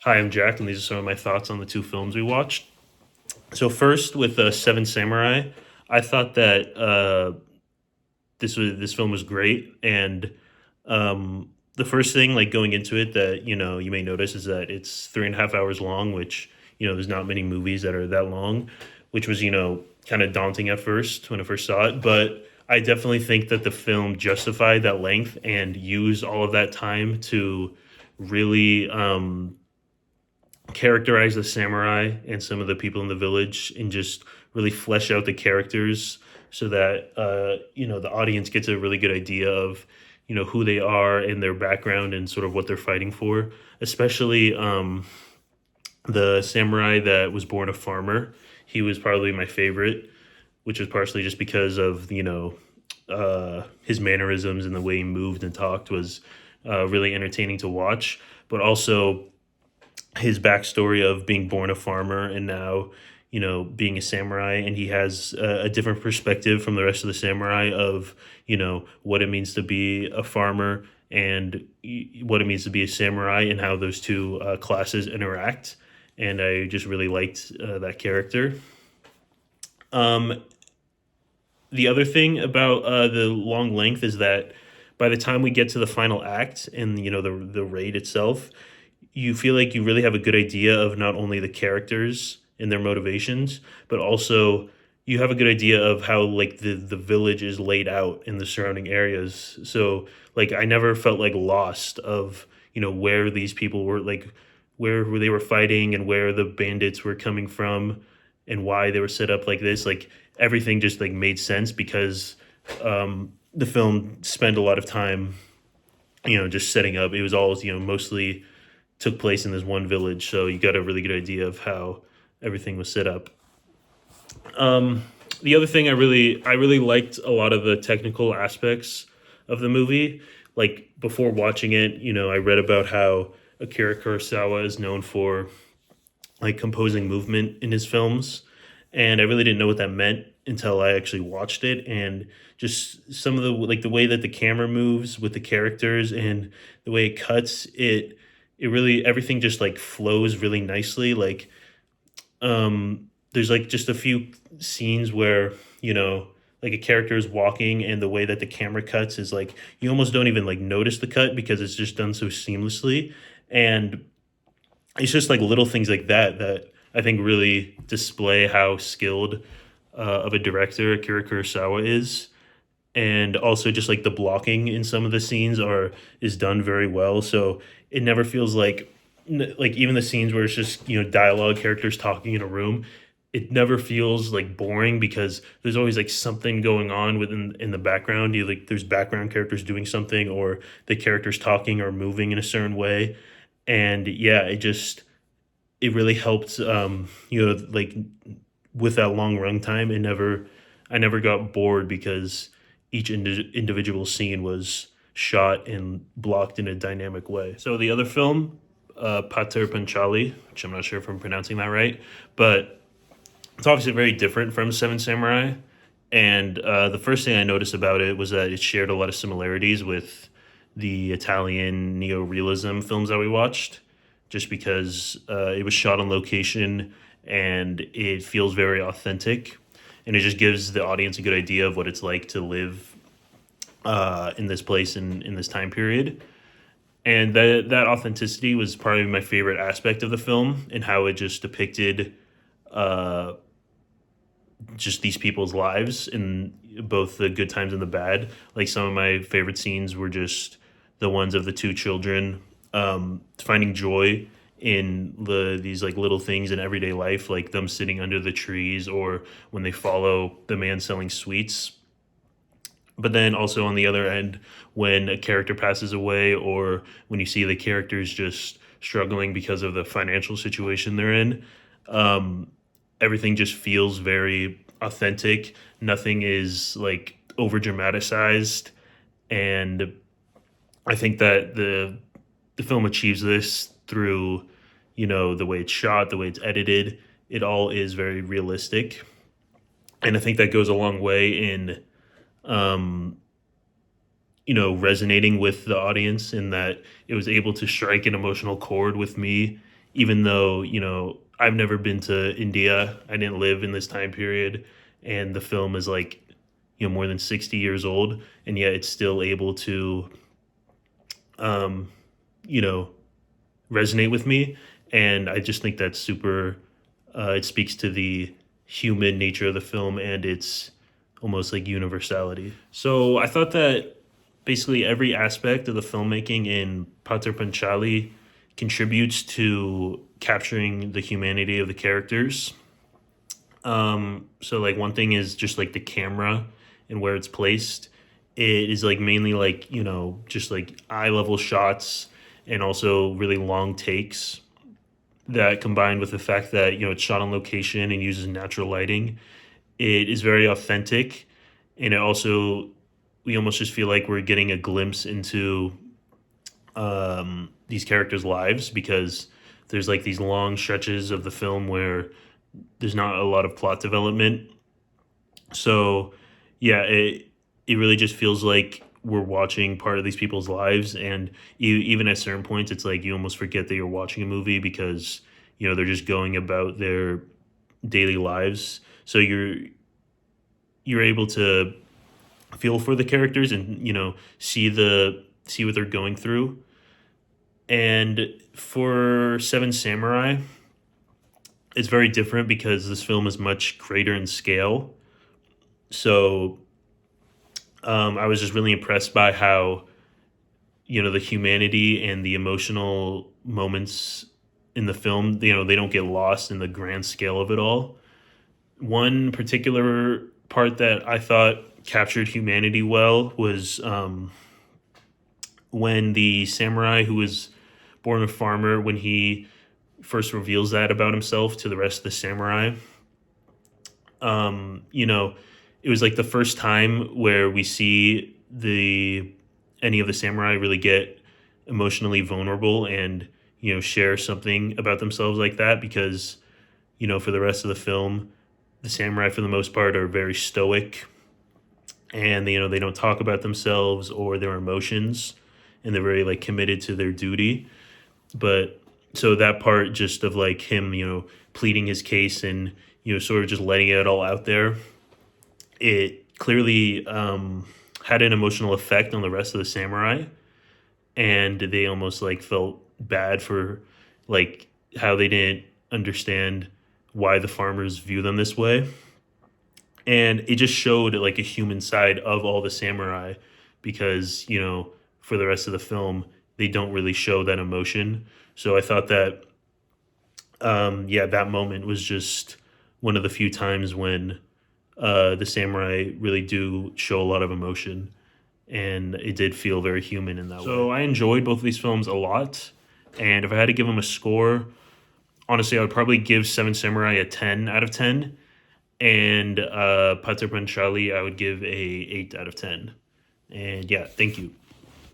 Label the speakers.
Speaker 1: Hi, I'm Jack, and these are some of my thoughts on the two films we watched. So first, with Seven Samurai, I thought that this film was great, and the first thing, like going into it, that you may notice is that it's 3.5 hours long, which there's not many movies that are that long, which was kind of daunting at first when I first saw it, but I definitely think that the film justified that length and used all of that time to really characterize the samurai and some of the people in the village and just really flesh out the characters so that the audience gets a really good idea of who they are and their background and sort of what they're fighting for, especially the samurai that was born a farmer. He was probably my favorite, which was partially just because of his mannerisms and the way he moved and talked was really entertaining to watch, but also his backstory of being born a farmer and now being a samurai, and he has a different perspective from the rest of the samurai of what it means to be a farmer and what it means to be a samurai and how those two classes interact, and I just really liked that character. um, the other thing about the long length is that by the time we get to the final act and the raid itself, you feel like you really have a good idea of not only the characters and their motivations, but also you have a good idea of how like the village is laid out in the surrounding areas. So like I never felt like lost of where these people were, like where they were fighting and where the bandits were coming from and why they were set up like this. Like everything just like made sense because the film spent a lot of time just setting up. It was all mostly took place in this one village, so you got a really good idea of how everything was set up. Um, the other thing I really liked a lot of the technical aspects of the movie. Like before watching it, I read about how Akira Kurosawa is known for like composing movement in his films, and I really didn't know what that meant until I actually watched it, and just some of the like the way that the camera moves with the characters and the way it cuts it really everything just like flows really nicely. Like there's like just a few scenes where like a character is walking and the way that the camera cuts is like you almost don't even like notice the cut because it's just done so seamlessly, and it's just like little things like that that I think really display how skilled of a director Akira Kurosawa is, and also just like the blocking in some of the scenes are is done very well. So it never feels like even the scenes where it's just dialogue, characters talking in a room. It never feels like boring because there's always like something going on within in the background. You like there's background characters doing something, or the characters talking or moving in a certain way, and yeah, it really helped. Like with that long runtime, I never got bored because each individual scene was shot and blocked in a dynamic way. So the other film, Pater Panchali, which I'm not sure if I'm pronouncing that right, but it's obviously very different from Seven Samurai. And the first thing I noticed about it was that it shared a lot of similarities with the Italian neo-realism films that we watched, just because it was shot on location and it feels very authentic, and it just gives the audience a good idea of what it's like to live in this place and in this time period. And that authenticity was probably my favorite aspect of the film, and how it just depicted uh, just these people's lives in both the good times and the bad. Like some of my favorite scenes were just the ones of the two children finding joy in these like little things in everyday life, like them sitting under the trees or when they follow the man selling sweets. But then also on the other end, when a character passes away or when you see the characters just struggling because of the financial situation they're in, um, everything just feels very authentic. Nothing is like over dramatized, and I think that the film achieves this through the way it's shot, the way it's edited. It all is very realistic, and I think that goes a long way in um, resonating with the audience, in that it was able to strike an emotional chord with me, even though, I've never been to India. I didn't live in this time period, and the film is like, more than 60 years old, and yet it's still able to, um, you know, resonate with me. And I just think that's super, it speaks to the human nature of the film and its almost like universality. So I thought that basically every aspect of the filmmaking in Pater Panchali contributes to capturing the humanity of the characters. So like one thing is just like the camera and where it's placed. It is like mainly like, just like eye level shots and also really long takes that combined with the fact that, it's shot on location and uses natural lighting. It is very authentic, and it also, we almost just feel like we're getting a glimpse into these characters' lives, because there's like these long stretches of the film where there's not a lot of plot development. So yeah, it really just feels like we're watching part of these people's lives, and even at certain points, it's like you almost forget that you're watching a movie, because they're just going about their daily lives. So you're able to feel for the characters and see what they're going through. And for Seven Samurai, it's very different because this film is much greater in scale. So I was just really impressed by how the humanity and the emotional moments in the film, they don't get lost in the grand scale of it all. One particular part that I thought captured humanity well was when the samurai who was born a farmer, when he first reveals that about himself to the rest of the samurai. You know, it was like the first time where we see the any of the samurai really get emotionally vulnerable and share something about themselves like that, because for the rest of the film, the samurai for the most part are very stoic, and they don't talk about themselves or their emotions, and they're very like committed to their duty. But so that part just of like him pleading his case and sort of just letting it all out there, it clearly had an emotional effect on the rest of the samurai, and they almost like felt bad for like how they didn't understand why the farmers view them this way. And it just showed like a human side of all the samurai, because for the rest of the film they don't really show that emotion. So I thought that yeah, that moment was just one of the few times when the samurai really do show a lot of emotion, and it did feel very human in that way. So I enjoyed both of these films a lot, and if I had to give them a score, honestly, I would probably give Seven Samurai a 10 out of 10, and Pater Panchali I would give a 8 out of 10. And yeah, thank you.